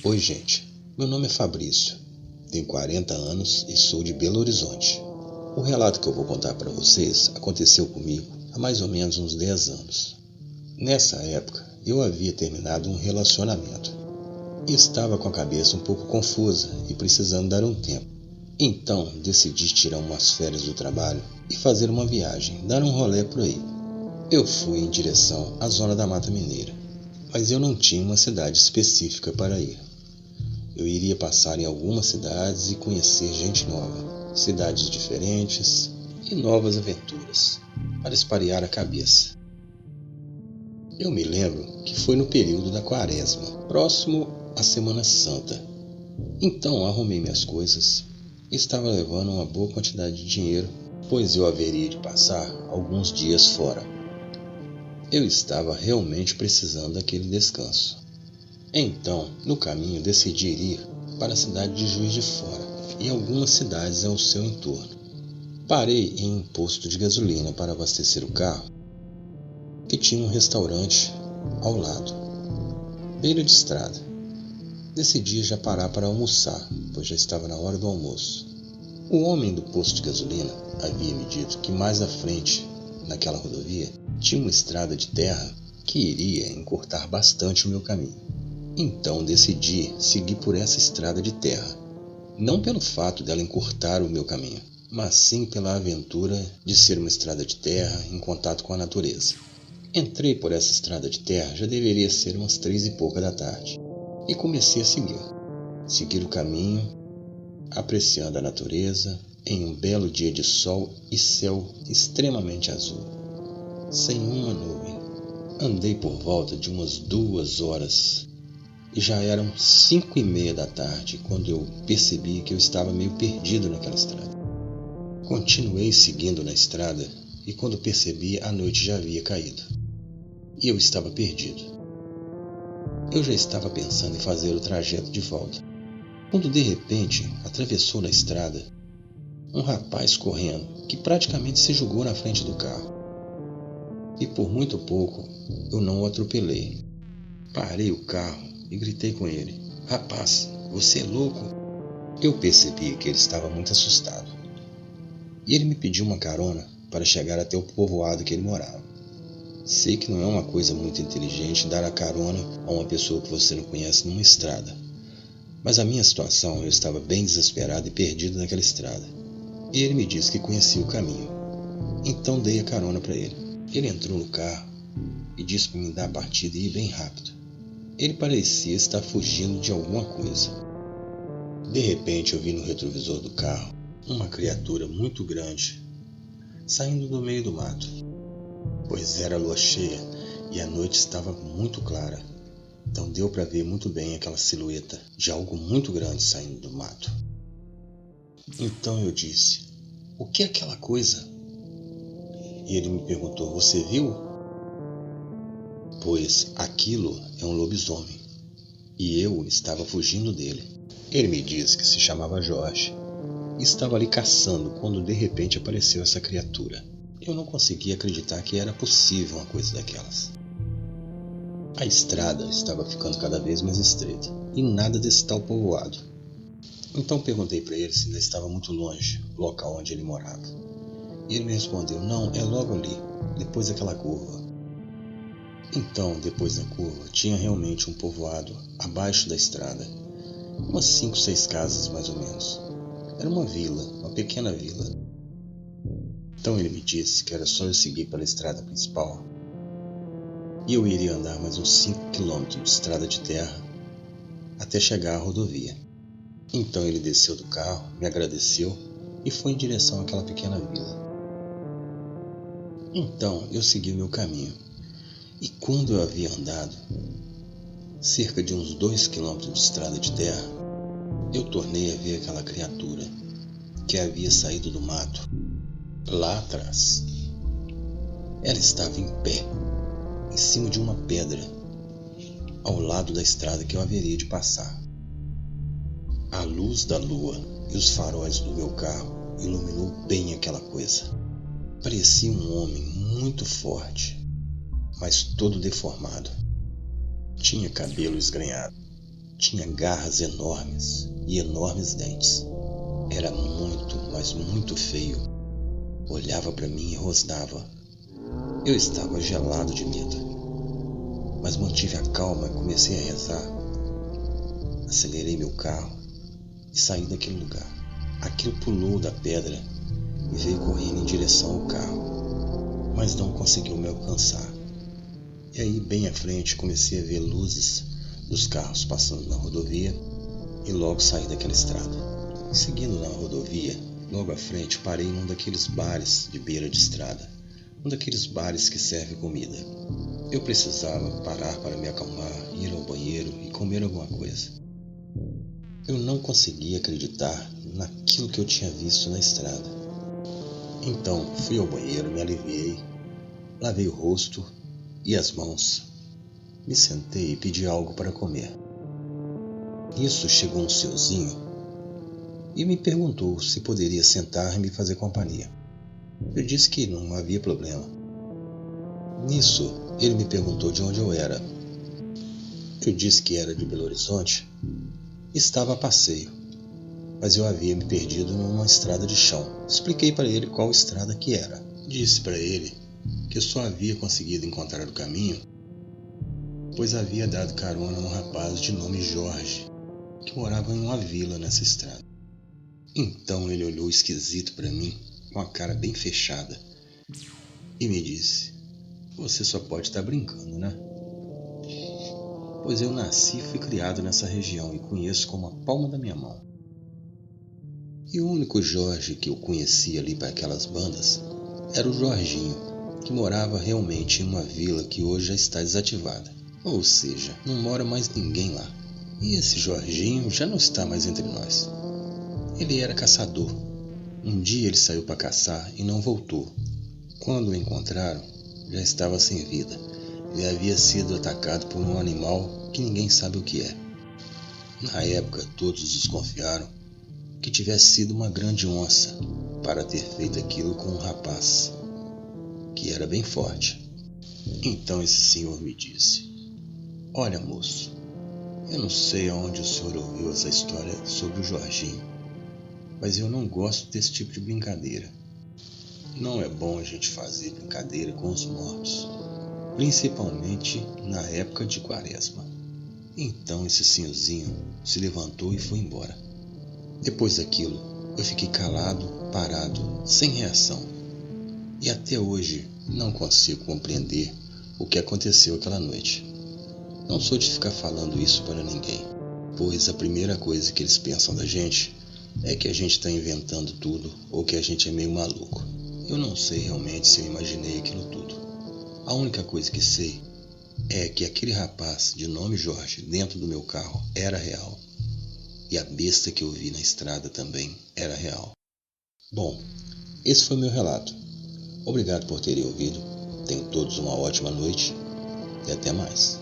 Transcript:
Oi, gente. Meu nome é Fabrício. Tenho 40 anos e sou de Belo Horizonte. O relato que eu vou contar para vocês aconteceu comigo há mais ou menos uns 10 anos. Nessa época, eu havia terminado um relacionamento e estava com a cabeça um pouco confusa e precisando dar um tempo. Então, decidi tirar umas férias do trabalho e fazer uma viagem, dar um rolê por aí. Eu fui em direção à zona da Mata Mineira, mas eu não tinha uma cidade específica para ir. Eu iria passar em algumas cidades e conhecer gente nova, cidades diferentes e novas aventuras, para espalhar a cabeça. Eu me lembro que foi no período da Quaresma, próximo à Semana Santa. Então arrumei minhas coisas e estava levando uma boa quantidade de dinheiro, pois eu haveria de passar alguns dias fora. Eu estava realmente precisando daquele descanso. Então, no caminho, decidi ir para a cidade de Juiz de Fora e algumas cidades ao seu entorno. Parei em um posto de gasolina para abastecer o carro e tinha um restaurante ao lado, beira de estrada. Decidi já parar para almoçar, pois já estava na hora do almoço. O homem do posto de gasolina havia me dito que mais à frente, naquela rodovia, tinha uma estrada de terra que iria encurtar bastante o meu caminho. Então decidi seguir por essa estrada de terra, não pelo fato dela encurtar o meu caminho, mas sim pela aventura de ser uma estrada de terra em contato com a natureza. Entrei por essa estrada de terra, já deveria ser umas 3 e pouca da tarde, e comecei a seguir o caminho, apreciando a natureza em um belo dia de sol e céu extremamente azul, sem uma nuvem. Andei por volta de umas 2 horas e já eram 5:30 da tarde quando eu percebi que eu estava meio perdido naquela estrada. Continuei seguindo na estrada e quando percebi a noite já havia caído e eu estava perdido. Eu já estava pensando em fazer o trajeto de volta, quando de repente atravessou na estrada um rapaz correndo que praticamente se jogou na frente do carro. E por muito pouco eu não o atropelei. Parei o carro e gritei com ele: "Rapaz, você é louco?" Eu percebi que ele estava muito assustado. E ele me pediu uma carona para chegar até o povoado que ele morava. Sei que não é uma coisa muito inteligente dar a carona a uma pessoa que você não conhece numa estrada. Mas a minha situação, eu estava bem desesperado e perdido naquela estrada. E ele me disse que conhecia o caminho. Então dei a carona para ele. Ele entrou no carro e disse para me dar a partida e ir bem rápido. Ele parecia estar fugindo de alguma coisa. De repente eu vi no retrovisor do carro uma criatura muito grande saindo do meio do mato, pois era lua cheia e a noite estava muito clara, então deu para ver muito bem aquela silhueta de algo muito grande saindo do mato. Então eu disse: "O que é aquela coisa?" E ele me perguntou: "Você viu?" Pois aquilo é um lobisomem e eu estava fugindo dele. Ele me disse que se chamava Jorge e estava ali caçando quando de repente apareceu essa criatura. Eu não conseguia acreditar que era possível uma coisa daquelas. A estrada estava ficando cada vez mais estreita e nada desse tal povoado. Então perguntei para ele se ainda estava muito longe do local onde ele morava. E ele me respondeu: "Não, é logo ali, depois daquela curva." Então, depois da curva, tinha realmente um povoado abaixo da estrada, umas 5, 6 casas mais ou menos. Era uma vila, uma pequena vila. Então ele me disse que era só eu seguir pela estrada principal e eu iria andar mais uns 5 quilômetros de estrada de terra até chegar à rodovia. Então ele desceu do carro, me agradeceu e foi em direção àquela pequena vila. Então eu segui o meu caminho e quando eu havia andado cerca de uns 2 quilômetros de estrada de terra, eu tornei a ver aquela criatura que havia saído do mato lá atrás. Ela estava em pé, em cima de uma pedra, ao lado da estrada que eu haveria de passar. A luz da lua e os faróis do meu carro iluminou bem aquela coisa. Parecia um homem muito forte, mas todo deformado. Tinha cabelo esgrenhado, Tinha garras enormes e enormes dentes. Era muito, mas muito feio. Olhava para mim e rosnava. Eu estava gelado de medo, mas mantive a calma e comecei a rezar. Acelerei meu carro e saí daquele lugar. Aquilo pulou da pedra e veio correndo em direção ao carro, mas não conseguiu me alcançar. E aí, bem à frente, comecei a ver luzes dos carros passando na rodovia e logo saí daquela estrada. E seguindo na rodovia, logo à frente, parei em um daqueles bares de beira de estrada, um daqueles bares que serve comida. Eu precisava parar para me acalmar, ir ao banheiro e comer alguma coisa. Eu não conseguia acreditar naquilo que eu tinha visto na estrada. Então fui ao banheiro, me aliviei, lavei o rosto e as mãos. Me sentei e pedi algo para comer. Nisso chegou um senhorzinho e me perguntou se poderia sentar e me fazer companhia. Eu disse que não havia problema. Nisso, ele me perguntou de onde eu era. Eu disse que era de Belo Horizonte. Estava a passeio, mas eu havia me perdido numa estrada de chão. Expliquei para ele qual estrada que era. Disse para ele que eu só havia conseguido encontrar o caminho pois havia dado carona a um rapaz de nome Jorge, que morava em uma vila nessa estrada. Então ele olhou esquisito para mim, com a cara bem fechada, e me disse: "Você só pode estar brincando, né? Pois eu nasci e fui criado nessa região e conheço como a palma da minha mão." E o único Jorge que eu conhecia ali para aquelas bandas era o Jorginho, que morava realmente em uma vila que hoje já está desativada. Ou seja, não mora mais ninguém lá. E esse Jorginho já não está mais entre nós. Ele era caçador. Um dia ele saiu para caçar e não voltou. Quando o encontraram, já estava sem vida. Ele havia sido atacado por um animal que ninguém sabe o que é. Na época, todos desconfiaram que tivesse sido uma grande onça para ter feito aquilo com um rapaz, que era bem forte. Então esse senhor me disse: "Olha, moço, eu não sei aonde o senhor ouviu essa história sobre o Jorginho, mas eu não gosto desse tipo de brincadeira. Não é bom a gente fazer brincadeira com os mortos, principalmente na época de Quaresma." Então esse senhorzinho se levantou e foi embora. Depois daquilo, eu fiquei calado, parado, sem reação. E até hoje não consigo compreender o que aconteceu aquela noite. Não sou de ficar falando isso para ninguém, pois a primeira coisa que eles pensam da gente é que a gente está inventando tudo ou que a gente é meio maluco. Eu não sei realmente se eu imaginei aquilo tudo. A única coisa que sei é que aquele rapaz de nome Jorge dentro do meu carro era real. E a besta que eu vi na estrada também era real. Bom, esse foi meu relato. Obrigado por terem ouvido. Tenham todos uma ótima noite e até mais.